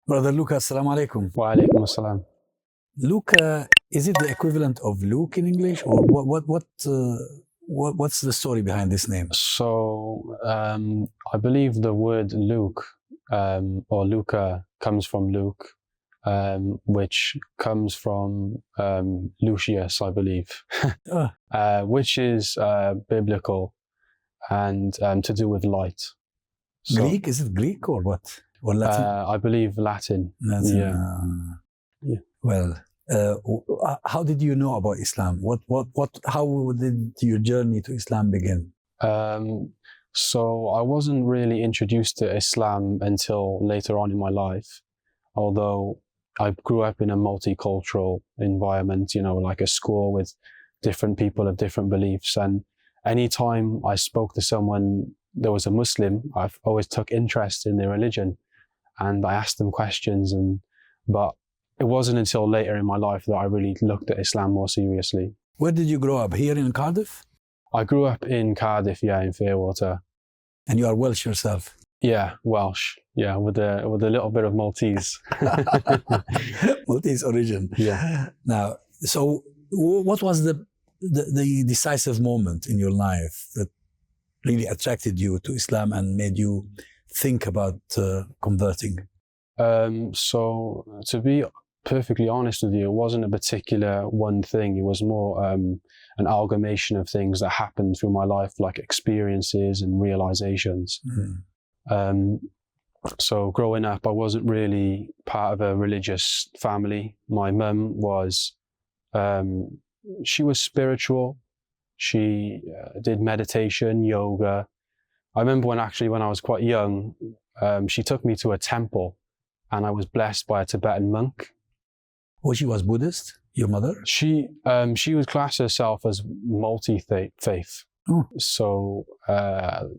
Brother Luca, assalamu alaikum. Wa alaikum assalam. Luca, is it the equivalent of Luke in English, or what's the story behind this name? So I believe the word Luke or Luca comes from Luke, which comes from Lucius, I believe, which is biblical and to do with light. So, Greek? Is it Greek or what? Or Latin? I believe Latin. Latin. Yeah. Well, how did you know about Islam? How did your journey to Islam begin? So I wasn't really introduced to Islam until later on in my life, although I grew up in a multicultural environment, like a school with different people of different beliefs. And anytime I spoke to someone that was a Muslim, I've always took interest in their religion and I asked them questions. But it wasn't until later in my life that I really looked at Islam more seriously. Where did you grow up? Here in Cardiff? I grew up in Cardiff, in Fairwater. And you are Welsh yourself? Yeah, Welsh. Yeah, with a little bit of Maltese. Maltese origin. Yeah. Now, so what was the decisive moment in your life that really attracted you to Islam and made you think about converting? So to be perfectly honest with you, it wasn't a particular one thing. It was more an amalgamation of things that happened through my life, like experiences and realizations. So growing up, I wasn't really part of a religious family. My mum was, she was spiritual. She did meditation, yoga. I remember when I was quite young, she took me to a temple and I was blessed by a Tibetan monk. Oh, she was Buddhist, your mother? She would class herself as multi-faith. Oh. So,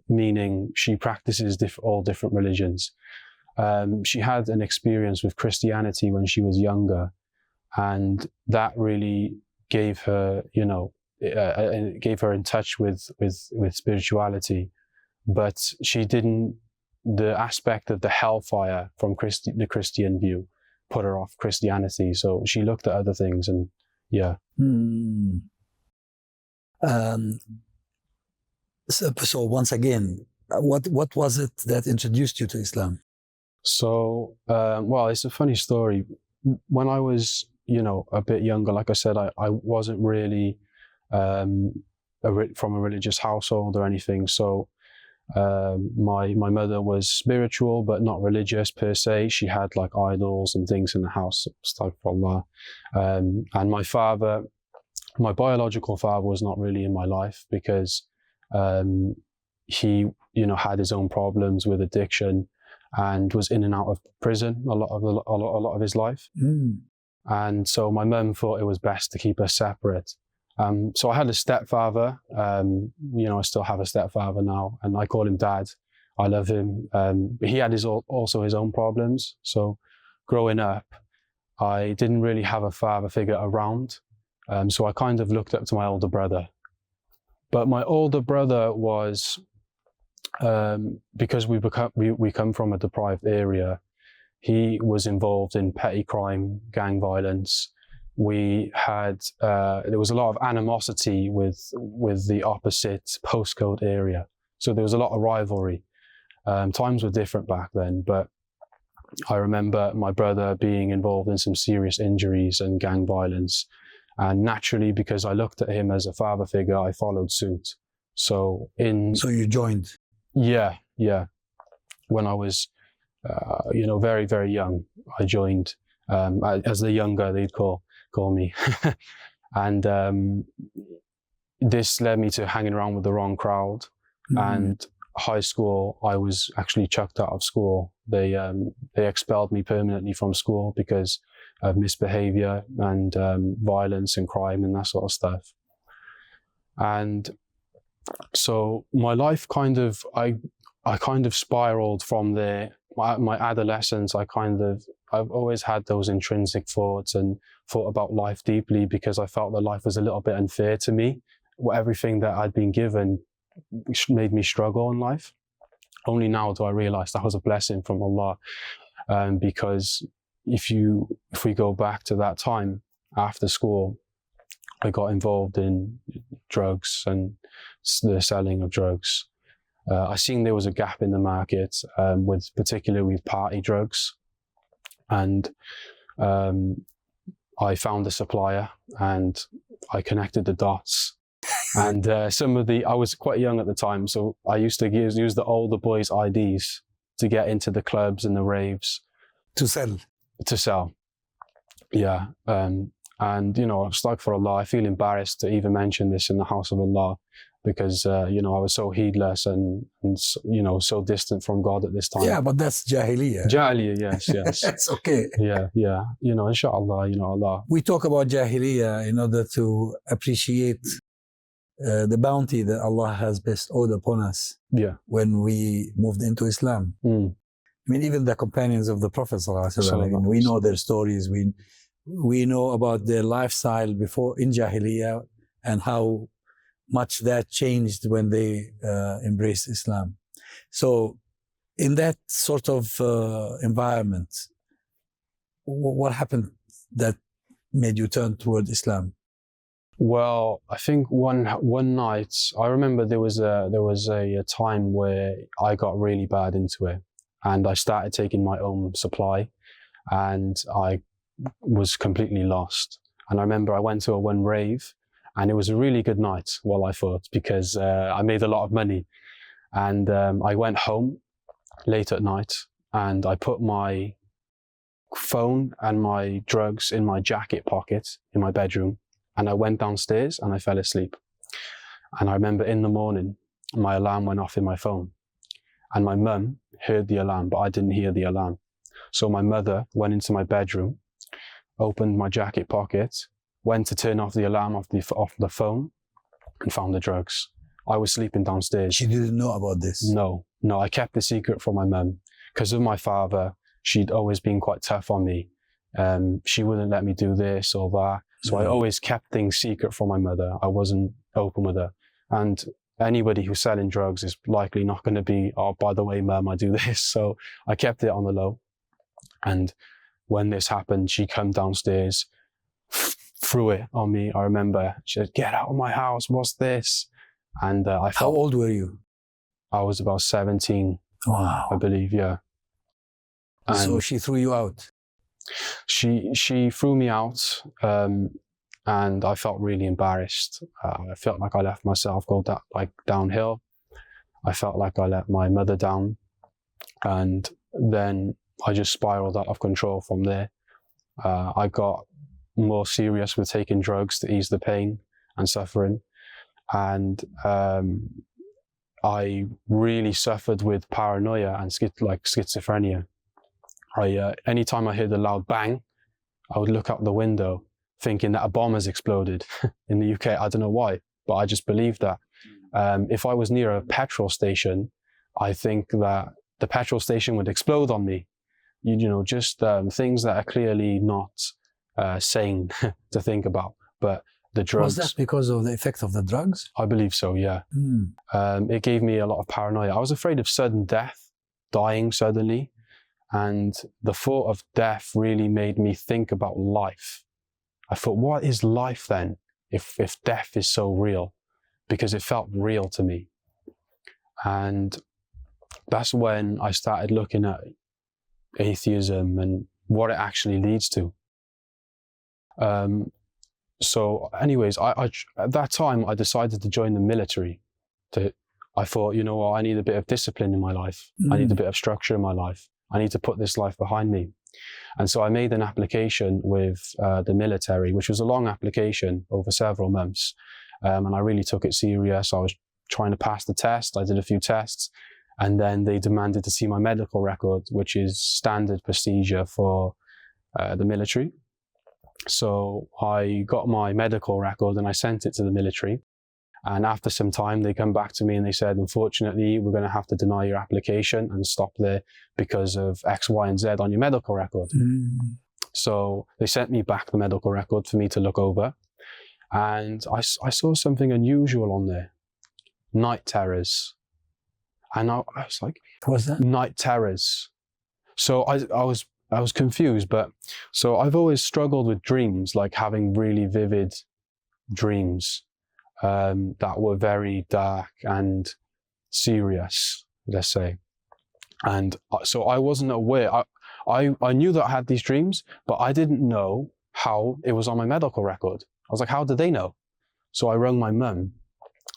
meaning she practices all different religions. She had an experience with Christianity when she was younger, and that really gave her, gave her in touch with spirituality. But she didn't, the aspect of the hellfire from the Christian view put her off Christianity. So she looked at other things and yeah. So once again, what was it that introduced you to Islam? So, well, it's a funny story. When I was, a bit younger, like I said, I wasn't really from a religious household or anything. So my mother was spiritual, but not religious per se. She had like idols and things in the house, astaghfirullah. And my biological father was not really in my life because he, had his own problems with addiction and was in and out of prison a lot of his life. And so my mum thought it was best to keep us separate. So I had a stepfather, I still have a stepfather now, and I call him Dad. I love him. But he had also his own problems. So growing up, I didn't really have a father figure around. So I kind of looked up to my older brother. But my older brother was, because we come from a deprived area, he was involved in petty crime, gang violence. We had, there was a lot of animosity with the opposite postcode area. So there was a lot of rivalry. Times were different back then, but I remember my brother being involved in some serious injuries and gang violence. And naturally, because I looked at him as a father figure, I followed suit. So you joined? Yeah. When I was, very, very young, I joined, as the younger they'd call me. And this led me to hanging around with the wrong crowd. And high school, I was actually chucked out of school. They expelled me permanently from school because of misbehavior and violence and crime and that sort of stuff. And so my life I kind of spiraled from there. My adolescence, I've always had those intrinsic thoughts and thought about life deeply because I felt that life was a little bit unfair to me. Everything that I'd been given made me struggle in life. Only now do I realize that was a blessing from Allah. because if we go back to that time after school, I got involved in drugs and the selling of drugs. I seen there was a gap in the market, particularly with party drugs, and I found a supplier and I connected the dots. And I was quite young at the time, so I used to use the older boys' IDs to get into the clubs and the raves. To sell. Yeah. And, astaghfirullah, I feel embarrassed to even mention this in the house of Allah, because, I was so heedless and so distant from God at this time. Yeah, but that's Jahiliyyah. Jahiliyyah, yes. It's okay. Yeah. Inshallah, Allah. We talk about Jahiliyyah in order to appreciate the bounty that Allah has bestowed upon us when we moved into Islam. I mean, even the companions of the Prophet ﷺ, we know their stories. We know about their lifestyle before in Jahiliyyah and how much that changed when they embraced Islam. So in that sort of environment, what happened that made you turn toward Islam? Well, I think one night, I remember there was a time where I got really bad into it, and I started taking my own supply, and I was completely lost. And I remember I went to one rave, and it was a really good night, well, I thought, because I made a lot of money. And I went home late at night, and I put my phone and my drugs in my jacket pocket in my bedroom, and I went downstairs and I fell asleep. And I remember in the morning, my alarm went off in my phone, and my mum heard the alarm, but I didn't hear the alarm. So my mother went into my bedroom, opened my jacket pocket, went to turn off the alarm off the phone, and found the drugs. I was sleeping downstairs. She didn't know about this? No, I kept the secret from my mum. Because of my father, she'd always been quite tough on me. She wouldn't let me do this or that. So I always kept things secret from my mother. I wasn't open with her. And anybody who's selling drugs is likely not going to be, oh, by the way, mum, I do this. So I kept it on the low. And when this happened, she come downstairs, threw it on me. I remember she said, "Get out of my house, what's this?" And I felt... How old were you? I was about 17, wow. I believe, yeah. And so she threw you out? She threw me out, and I felt really embarrassed. I felt like I left myself go downhill. I felt like I let my mother down, and then I just spiraled out of control from there. I got more serious with taking drugs to ease the pain and suffering, and I really suffered with paranoia and schizophrenia. Anytime I heard a loud bang, I would look out the window thinking that a bomb has exploded in the UK. I don't know why, but I just believed that. If I was near a petrol station, I think that the petrol station would explode on me. Just things that are clearly not sane to think about. But the drugs... Was that because of the effect of the drugs? I believe so, yeah. It gave me a lot of paranoia. I was afraid of sudden death, dying suddenly. And the thought of death really made me think about life. I thought, what is life then, if death is so real? Because it felt real to me. And that's when I started looking at atheism and what it actually leads to. So anyways, at that time, I decided to join the military. I thought, I need a bit of discipline in my life. I need a bit of structure in my life. I need to put this life behind me. And so I made an application with the military, which was a long application over several months. And I really took it serious. I was trying to pass the test. I did a few tests. And then they demanded to see my medical record, which is standard procedure for the military. So I got my medical record and I sent it to the military. And after some time, they come back to me and they said, unfortunately, we're going to have to deny your application and stop there because of X, Y, and Z on your medical record. So they sent me back the medical record for me to look over. And I saw something unusual on there. Night terrors. And I was like, what's that? Night terrors. So I was confused, but so I've always struggled with dreams, like having really vivid dreams that were very dark and serious, let's say. And so I wasn't aware. I knew that I had these dreams, but I didn't know how it was on my medical record. I was like, how did they know? So I rang my mum.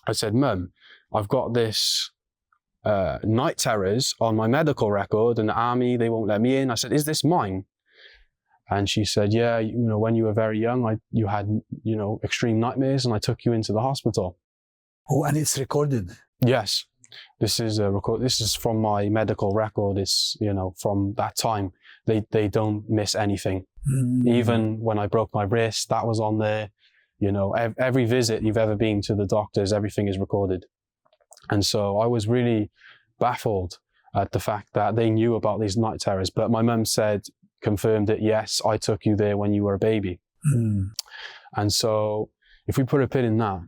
I said, Mum, I've got this night terrors on my medical record, and the army, they won't let me in. I said, is this mine? And she said, yeah, when you were very young, you had, extreme nightmares, and I took you into the hospital. Oh, and it's recorded? Yes. This is a record. This is from my medical record. It's, from that time. They don't miss anything. Even when I broke my wrist, that was on there. Every visit you've ever been to the doctors, everything is recorded. And so I was really baffled at the fact that they knew about these night terrors. But my mum confirmed it, yes, I took you there when you were a baby. And so if we put a pin in that,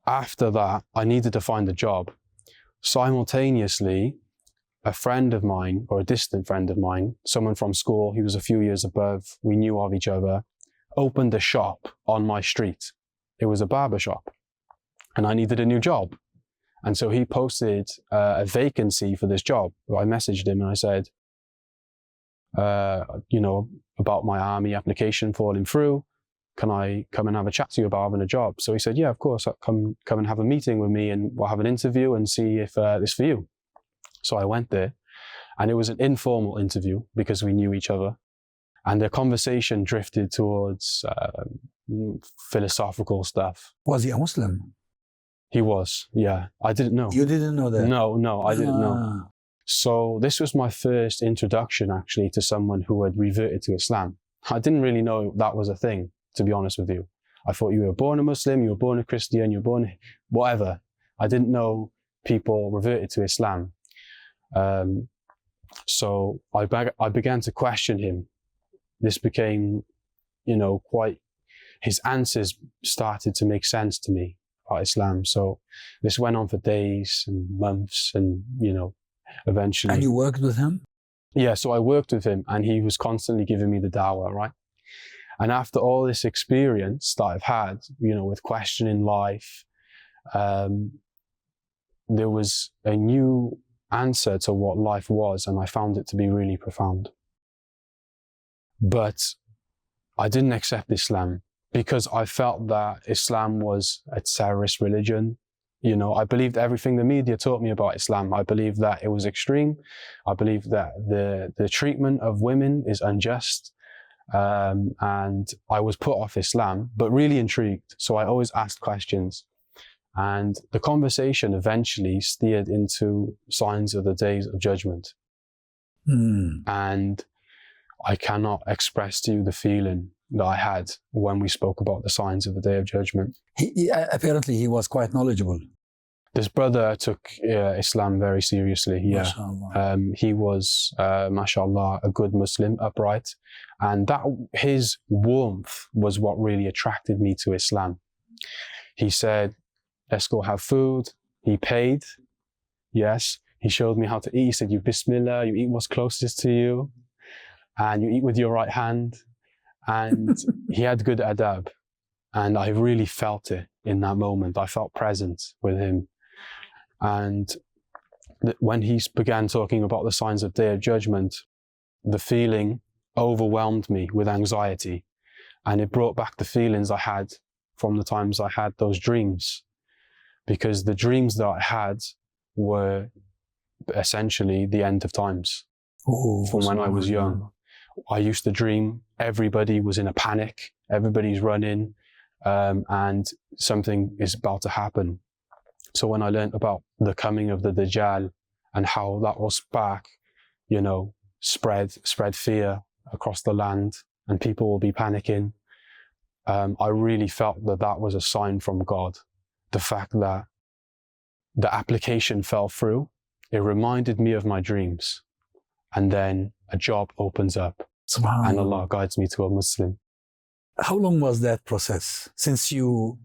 after that, I needed to find a job. Simultaneously, a friend of mine, or a distant friend of mine, someone from school, he was a few years above, we knew of each other, opened a shop on my street. It was a barber shop, and I needed a new job. And so he posted a vacancy for this job. I messaged him and I said, about my army application falling through, can I come and have a chat to you about having a job? So he said, yeah, of course, come and have a meeting with me and we'll have an interview and see if this is for you. So I went there, and it was an informal interview because we knew each other. And the conversation drifted towards philosophical stuff. Was he a Muslim? He was, yeah. I didn't know. You didn't know that? No, I didn't know. So this was my first introduction, actually, to someone who had reverted to Islam. I didn't really know that was a thing, to be honest with you. I thought you were born a Muslim, you were born a Christian, you were born whatever. I didn't know people reverted to Islam. So I began to question him. This became, his answers started to make sense to me about Islam. So this went on for days and months and, eventually. And you worked with him? Yeah, so I worked with him, and he was constantly giving me the dawah, right? And after all this experience that I've had, with questioning life, there was a new answer to what life was, and I found it to be really profound. But I didn't accept Islam because I felt that Islam was a terrorist religion. I believed everything the media taught me about Islam. I believed that it was extreme. I believed that the treatment of women is unjust. And I was put off Islam, but really intrigued. So I always asked questions. And the conversation eventually steered into signs of the days of judgment. And I cannot express to you the feeling that I had when we spoke about the signs of the day of judgment. Apparently he was quite knowledgeable. This brother took Islam very seriously. Yeah, he was, mashallah, a good Muslim, upright, and that his warmth was what really attracted me to Islam. He said, "Let's go have food." He paid. Yes, he showed me how to eat. He said, "You Bismillah, you eat what's closest to you, and you eat with your right hand." And he had good adab, and I really felt it in that moment. I felt present with him. And when he began talking about the signs of Day of Judgment, the feeling overwhelmed me with anxiety. And it brought back the feelings I had from the times I had those dreams. Because the dreams that I had were essentially the end of times. From when I was young. I used to dream everybody was in a panic, everybody's running, and something is about to happen. So when I learned about the coming of the Dajjal and how that will spark, spread fear across the land and people will be panicking, I really felt that that was a sign from God. The fact that the application fell through, it reminded me of my dreams. And then a job opens up and Allah guides me to a Muslim. How long was that process? Since you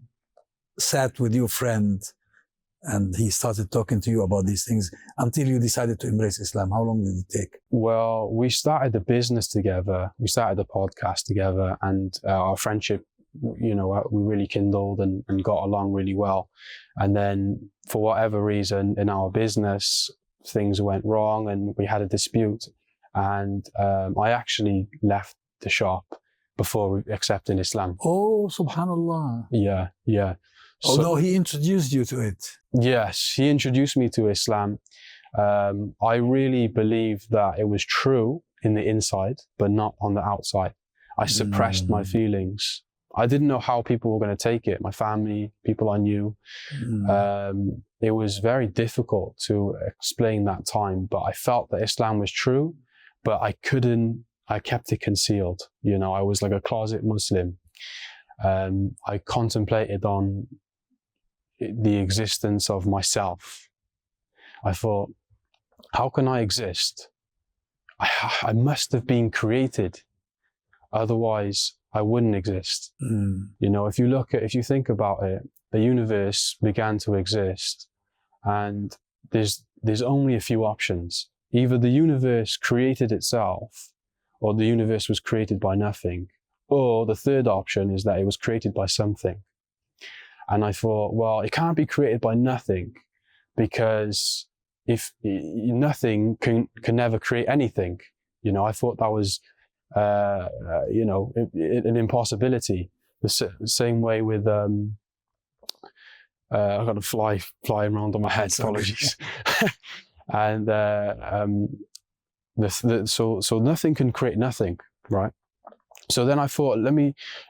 sat with your friend and he started talking to you about these things until you decided to embrace Islam? How long did it take? Well, we started the business together. We started the podcast together, and our friendship, we really kindled and got along really well. And then for whatever reason in our business, things went wrong and we had a dispute. And I actually left the shop before accepting Islam. Oh, subhanallah. Yeah. Although he introduced you to it. Yes, he introduced me to Islam. I really believe that it was true in the inside, but not on the outside. I suppressed my feelings. I didn't know how people were going to take it. My family, people I knew. It was very difficult to explain that time, but I felt that Islam was true, but I kept it concealed. I was like a closet Muslim. I contemplated on the existence of myself. I thought, how can I exist? I must have been created. Otherwise, I wouldn't exist. If you think about it, the universe began to exist, and there's only a few options. Either the universe created itself, or the universe was created by nothing, or the third option is that it was created by something. And I thought, well, it can't be created by nothing, because if nothing can never create anything. I thought that was an impossibility. The same way with I've got a fly flying around on my head. Apologies. And so nothing can create nothing, right? So then I thought,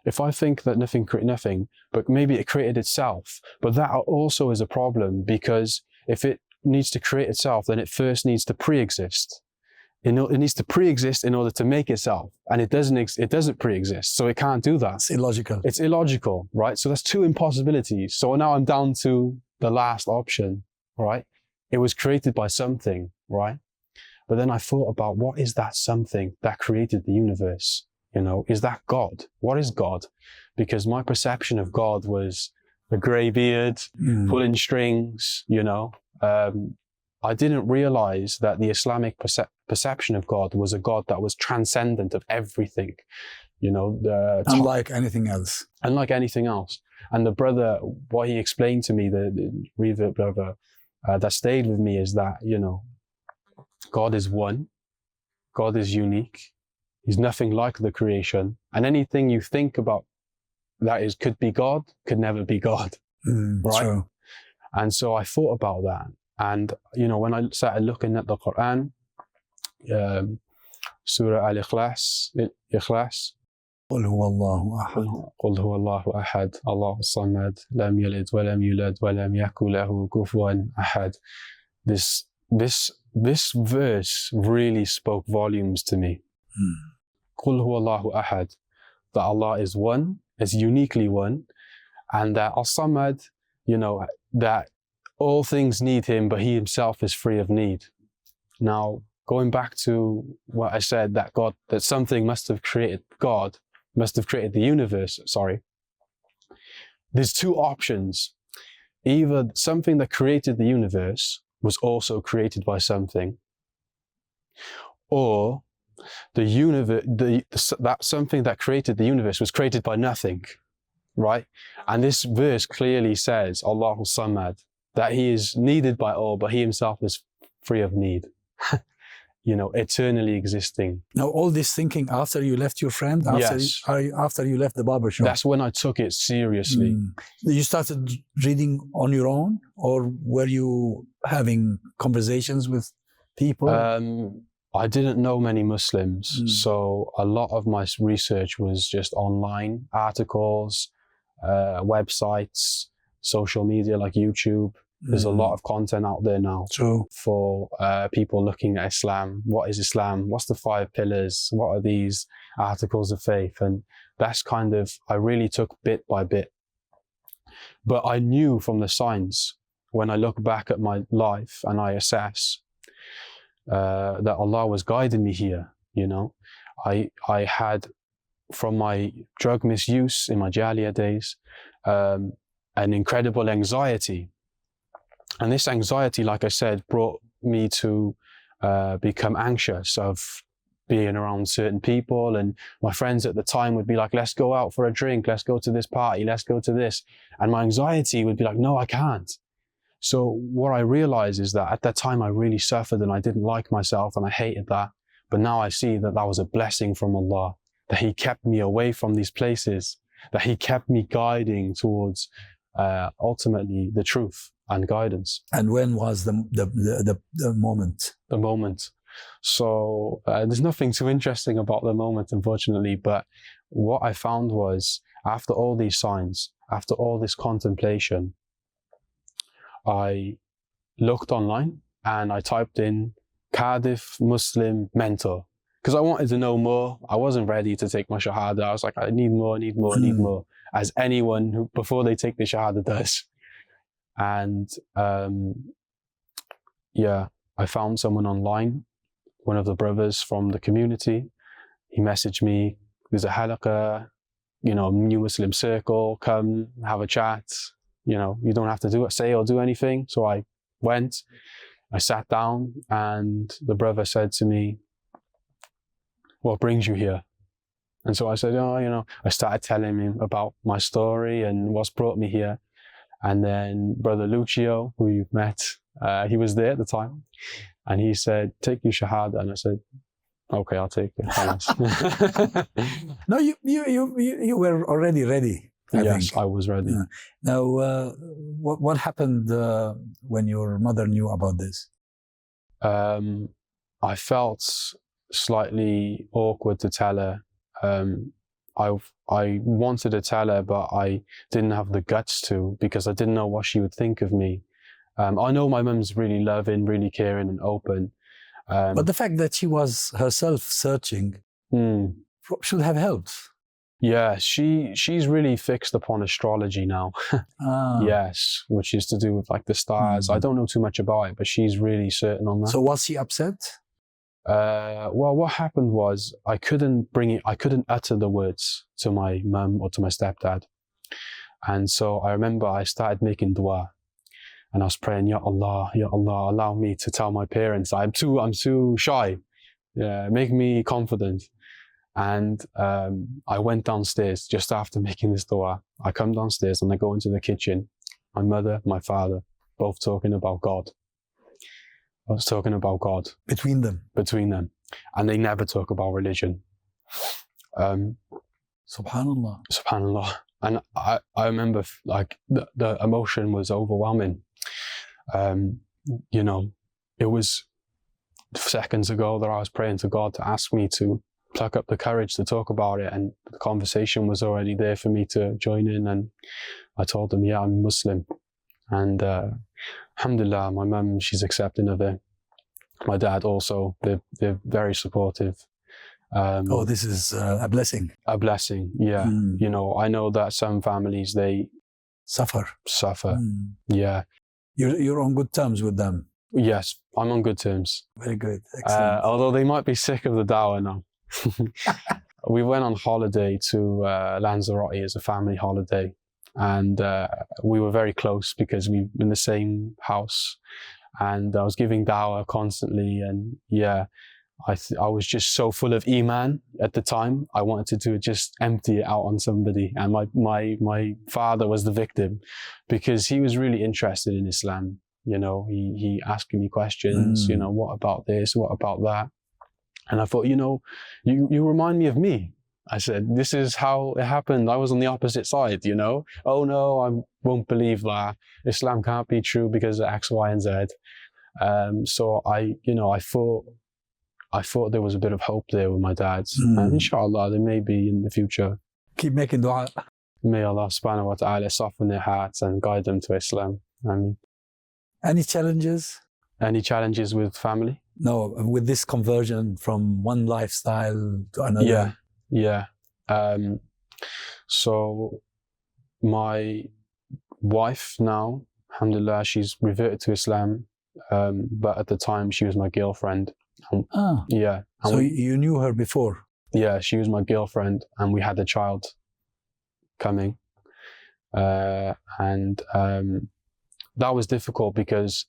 if I think that nothing created nothing, but maybe it created itself, but that also is a problem, because if it needs to create itself, then it first needs to pre-exist. It needs to pre-exist in order to make itself, and it doesn't pre-exist, so it can't do that. It's illogical, right? So that's two impossibilities. So now I'm down to the last option, right? It was created by something, right? But then I thought about, what is that something that created the universe? Is that God? What is God? Because my perception of God was a grey beard, pulling strings, I didn't realize that the Islamic perception of God was a God that was transcendent of everything, unlike anything else. Unlike anything else. And the brother, what he explained to me, the revert brother that stayed with me, is that, God is one, God is unique, He's nothing like the creation, and anything you think about that could be God could never be God, right? True. And so I thought about that. And, when I started looking at the Quran, Surah Al-Ikhlas, قل هو الله أحد قل هو الله أحد الله الصمد لم يلد ولم يولد ولم يكن له كفوا أحد. This verse really spoke volumes to me. قل هو الله أحد, that Allah is one, is uniquely one, and that Al-Samad, that all things need Him, but He Himself is free of need. Now, going back to what I said, that something must have created the universe, there's two options. Either something that created the universe was also created by something, or that something that created the universe was created by nothing, right? And this verse clearly says, Allahu Samad, that He is needed by all, but He Himself is free of need. Eternally existing. Now, all this thinking after you left your friend? Yes. After you left the barber shop? That's when I took it seriously. You started reading on your own, or were you having conversations with people? I didn't know many Muslims, so a lot of my research was just online, articles, websites, social media like YouTube. There's a lot of content out there now. True. For people looking at Islam. What is Islam? What's the 5 pillars? What are these articles of faith? And that's I really took bit by bit. But I knew from the signs, when I look back at my life and I assess, that Allah was guiding me here. I had, from my drug misuse in my Jaliya days, an incredible anxiety. And this anxiety, like I said, brought me to become anxious of being around certain people. And my friends at the time would be like, let's go out for a drink, let's go to this party, let's go to this. And my anxiety would be like, no, I can't. So what I realized is that at that time I really suffered and I didn't like myself and I hated that. But now I see that that was a blessing from Allah, that He kept me away from these places, that He kept me guiding towards ultimately the truth and guidance. And when was the moment? The moment. So there's nothing too interesting about the moment, unfortunately, but what I found was after all these signs, after all this contemplation, I looked online and I typed in Cardiff Muslim mentor because I wanted to know more. I wasn't ready to take my Shahada. I was like, I need more, need more, as anyone who before they take the Shahada does. And yeah, I found someone online, one of the brothers from the community. He messaged me, there's a halaqah, you know, new Muslim circle, come have a chat. You know, you don't have to say or do anything. So I went, I sat down and the brother said to me, what brings you here? And so I said, oh, you know, I started telling him about my story and what's brought me here. And then Brother Lucio, who you've met, he was there at the time. And he said, take your Shahada. And I said, okay, I'll take it. No, you were already ready. Yes, I was ready. Yeah. Now, what happened when your mother knew about this? I felt slightly awkward to tell her. I wanted to tell her, but I didn't have the guts to because I didn't know what she would think of me. I know my mum's really loving, really caring and open. But the fact that she was herself searching should have helped. Yeah, she's really fixed upon astrology now. Yes, which is to do with like the stars. I don't know too much about it, but she's really certain on that. So was she upset? Well, what happened was I couldn't utter the words to my mum or to my stepdad. And so I remember I started making dua and I was praying, Ya Allah, allow me to tell my parents. I'm too shy. Yeah, make me confident. And I went downstairs just after making this dua. I come downstairs and I go into the kitchen. My mother, my father, both talking about God. I was talking about God. Between them? Between them. And they never talk about religion. Subhanallah. Subhanallah. And I remember like the emotion was overwhelming. You know, it was seconds ago that I was praying to God to ask me to pluck up the courage to talk about it, and the conversation was already there for me to join in. And I told them, yeah, I'm Muslim. And alhamdulillah, my mum, she's accepting of it. My dad also, they're very supportive. This is a blessing. A blessing, yeah. You know, I know that some families, they suffer. Yeah. You're on good terms with them? Yes, I'm on good terms. Very good, excellent. Although they might be sick of the dawah now. We went on holiday to Lanzarote as a family holiday, and we were very close because we were in the same house, and I was giving dawah constantly, and yeah, I was just so full of iman at the time. I wanted to just empty it out on somebody, and my father was the victim because he was really interested in Islam. You know, he asking me questions, you know, what about this, what about that? And I thought, you know, you remind me of me. I said, this is how it happened. I was on the opposite side, you know. Oh no, I won't believe that. Islam can't be true because of X, Y, and Z. So I thought there was a bit of hope there with my dad. And inshallah, there may be in the future. Keep making dua. May Allah subhanahu wa ta'ala soften their hearts and guide them to Islam. Ameen. Any challenges? Any challenges with family? No, with this conversion from one lifestyle to another. Yeah. So my wife now, alhamdulillah, she's reverted to Islam. But at the time she was my girlfriend. Yeah. So you knew her before? Yeah, she was my girlfriend and we had a child coming. that was difficult because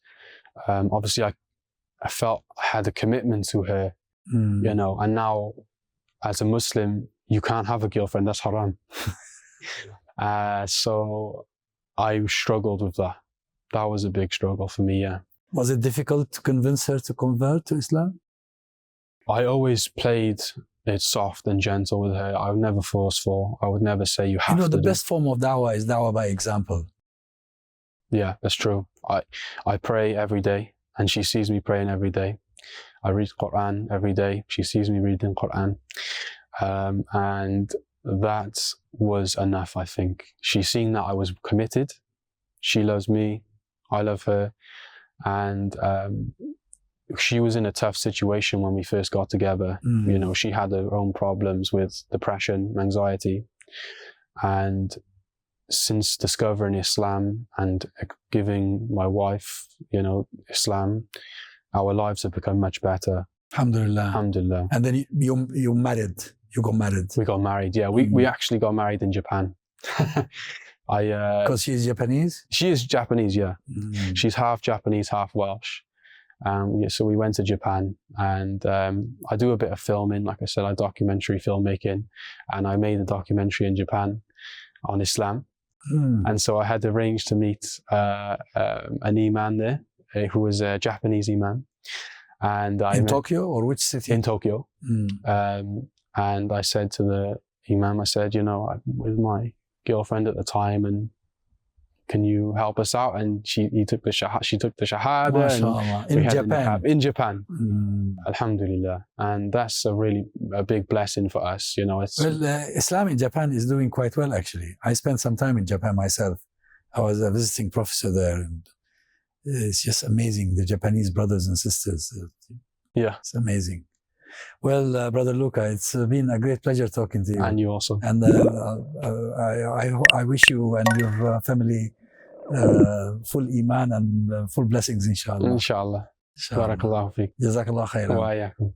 obviously I felt I had a commitment to her, you know, and now as a Muslim, you can't have a girlfriend, that's haram. So I struggled with that. That was a big struggle for me, yeah. Was it difficult to convince her to convert to Islam? I always played it soft and gentle with her. I was never forceful. I would never say you have to. The best form of da'wah is da'wah by example. Yeah, that's true. I pray every day, and she sees me praying every day. I read Quran every day. She sees me reading Quran. And that was enough, I think. She's seen that I was committed. She loves me. I love her. And she was in a tough situation when we first got together. You know, she had her own problems with depression, anxiety. And since discovering Islam and giving my wife, you know, Islam, our lives have become much better. Alhamdulillah. Alhamdulillah. And then you married. You got married. We got married, yeah. We actually got married in Japan. Because she's Japanese? She is Japanese, yeah. She's half Japanese, half Welsh. So we went to Japan, and I do a bit of filming. Like I said, I documentary filmmaking, and I made a documentary in Japan on Islam. And so I had arranged to meet an imam there, who was a Japanese imam. And in Tokyo, or which city? In Tokyo. And I said to the imam, I said, you know, I'm with my girlfriend at the time, and can you help us out? And she took the shahada. In Japan. Alhamdulillah. And that's a big blessing for us, you know. Islam in Japan is doing quite well, actually. I spent some time in Japan myself. I was a visiting professor there, and it's just amazing, the Japanese brothers and sisters. Yeah. It's amazing. Well, Brother Luca, it's been a great pleasure talking to you. And you also. And I wish you and your family full iman and full blessings, inshallah. Inshallah. Barakallahu feek. Jazakallah khairan. Wa ayakum.